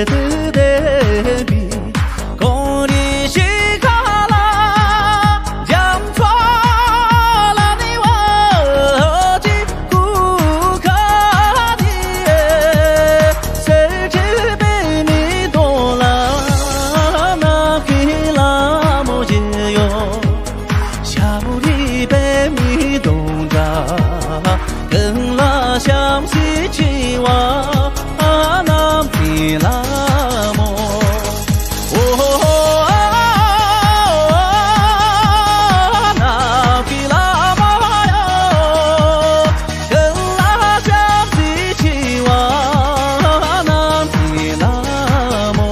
的的比，公里西卡拉江川拉尼瓦吉古卡的，谁知被米多拉那皮拉莫杰哟，夏布里被米东扎，跟拉香西吉瓦。拉莫，哦，那皮拉玛哟，跟拉香西奇瓦，那皮拉莫。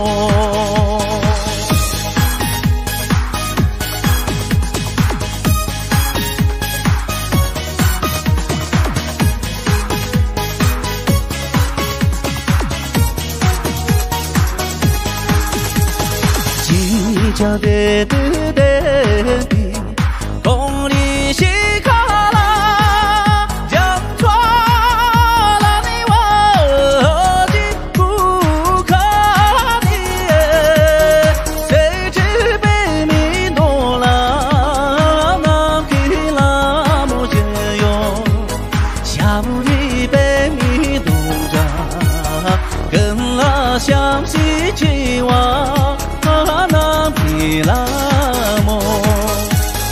家的的比，公里西卡拉江川拉尼瓦吉古卡的，谁知被米多拉那皮拉莫杰哟，夏布里被米东扎，跟拉香西奇瓦。皮拉莫，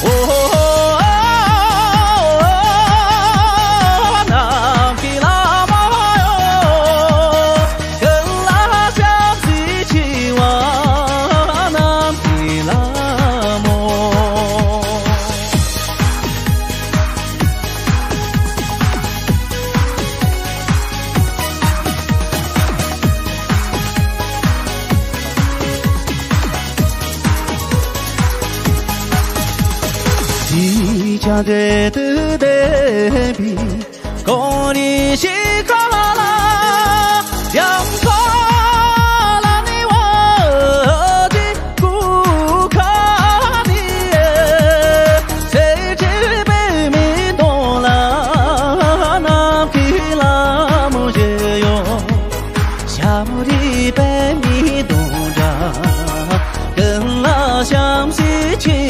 哦，那皮拉玛哟，跟拉香西奇瓦，那皮拉莫。一家的的比，公里西卡拉江川拉尼瓦吉古卡的，谁知被米多拉那皮拉莫杰哟，夏布里被米东扎，跟拉香西奇。